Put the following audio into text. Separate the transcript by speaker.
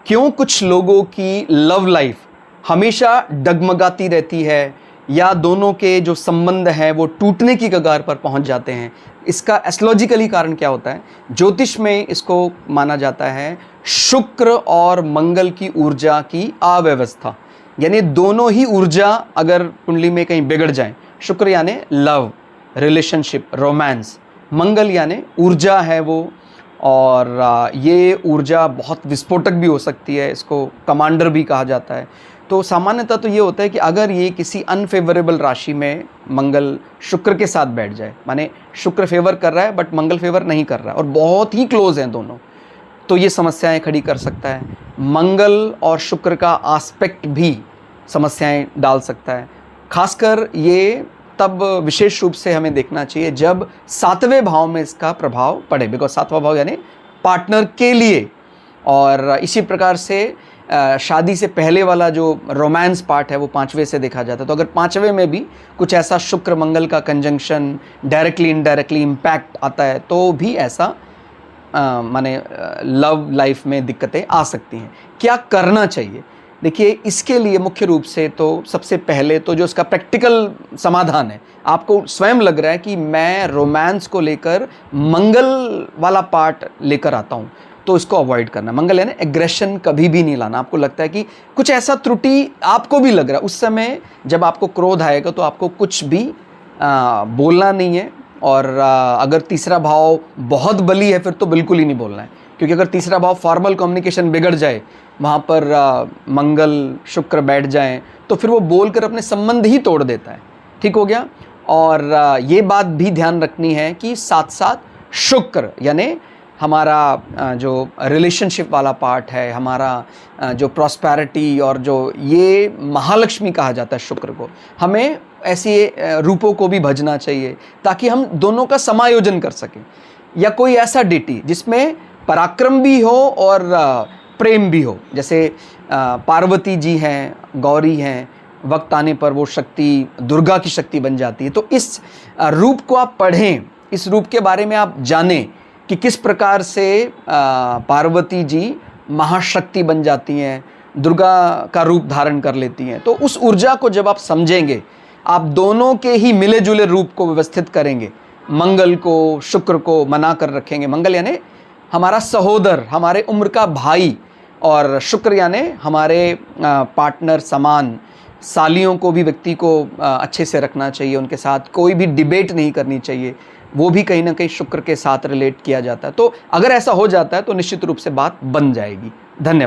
Speaker 1: क्यों कुछ लोगों की लव लाइफ हमेशा डगमगाती रहती है या दोनों के जो संबंध हैं वो टूटने की कगार पर पहुंच जाते हैं? इसका एस्ट्रोलॉजिकली कारण क्या होता है? ज्योतिष में इसको माना जाता है शुक्र और मंगल की ऊर्जा की अव्यवस्था, यानी दोनों ही ऊर्जा अगर कुंडली में कहीं बिगड़ जाए, शुक्र यानी लव, रिलेशनशिप, रोमांस, मंगल यानी ऊर्जा है वो, और ये ऊर्जा बहुत विस्फोटक भी हो सकती है, इसको कमांडर भी कहा जाता है। तो सामान्यतः तो ये होता है कि अगर ये किसी अनफेवरेबल राशि में मंगल शुक्र के साथ बैठ जाए, माने शुक्र फेवर कर रहा है बट मंगल फेवर नहीं कर रहा है और बहुत ही क्लोज हैं दोनों, तो ये समस्याएं खड़ी कर सकता है। मंगल और शुक्र का आस्पेक्ट भी समस्याएं डाल सकता है। खासकर ये तब विशेष रूप से हमें देखना चाहिए जब 7वें भाव में इसका प्रभाव पड़े, बिकॉज 7वां भाव यानी पार्टनर के लिए। और इसी प्रकार से शादी से पहले वाला जो रोमांस पार्ट है वो 5वें से देखा जाता है। तो अगर 5वें में भी कुछ ऐसा शुक्र मंगल का कंजंक्शन डायरेक्टली इनडायरेक्टली इम्पैक्ट आता है तो भी ऐसा माने लव लाइफ में दिक्कतें आ सकती हैं। क्या करना चाहिए? देखिए, इसके लिए मुख्य रूप से तो सबसे पहले तो जो इसका प्रैक्टिकल समाधान है, आपको स्वयं लग रहा है कि मैं रोमांस को लेकर मंगल वाला पार्ट लेकर आता हूँ, तो इसको अवॉइड करना। मंगल है ना, एग्रेशन कभी भी नहीं लाना। आपको लगता है कि कुछ ऐसा त्रुटि आपको भी लग रहा है, उस समय जब आपको क्रोध आएगा तो आपको कुछ भी बोलना नहीं है। और अगर तीसरा भाव बहुत बली है फिर तो बिल्कुल ही नहीं बोलना है, क्योंकि अगर तीसरा भाव फॉर्मल कम्युनिकेशन बिगड़ जाए, वहाँ पर मंगल शुक्र बैठ जाएं तो फिर वो बोलकर अपने संबंध ही तोड़ देता है। ठीक हो गया? और ये बात भी ध्यान रखनी है कि साथ साथ शुक्र यानी हमारा जो रिलेशनशिप वाला पार्ट है, हमारा जो प्रॉस्पेरिटी और जो ये महालक्ष्मी कहा जाता है शुक्र को, हमें ऐसे रूपों को भी भजना चाहिए ताकि हम दोनों का समायोजन कर सकें। या कोई ऐसा डेटी जिसमें पराक्रम भी हो और प्रेम भी हो, जैसे पार्वती जी हैं, गौरी हैं, वक्त आने पर वो शक्ति दुर्गा की शक्ति बन जाती है। तो इस रूप को आप पढ़ें, इस रूप के बारे में आप जानें कि किस प्रकार से पार्वती जी महाशक्ति बन जाती हैं, दुर्गा का रूप धारण कर लेती हैं। तो उस ऊर्जा को जब आप समझेंगे, आप दोनों के ही मिले जुले रूप को व्यवस्थित करेंगे, मंगल को शुक्र को मना कर रखेंगे। मंगल यानी हमारा सहोदर, हमारे उम्र का भाई, और शुक्र यानी हमारे पार्टनर समान सालियों को भी व्यक्ति को अच्छे से रखना चाहिए, उनके साथ कोई भी डिबेट नहीं करनी चाहिए, वो भी कहीं ना कहीं शुक्र के साथ रिलेट किया जाता है। तो अगर ऐसा हो जाता है तो निश्चित रूप से बात बन जाएगी। धन्यवाद।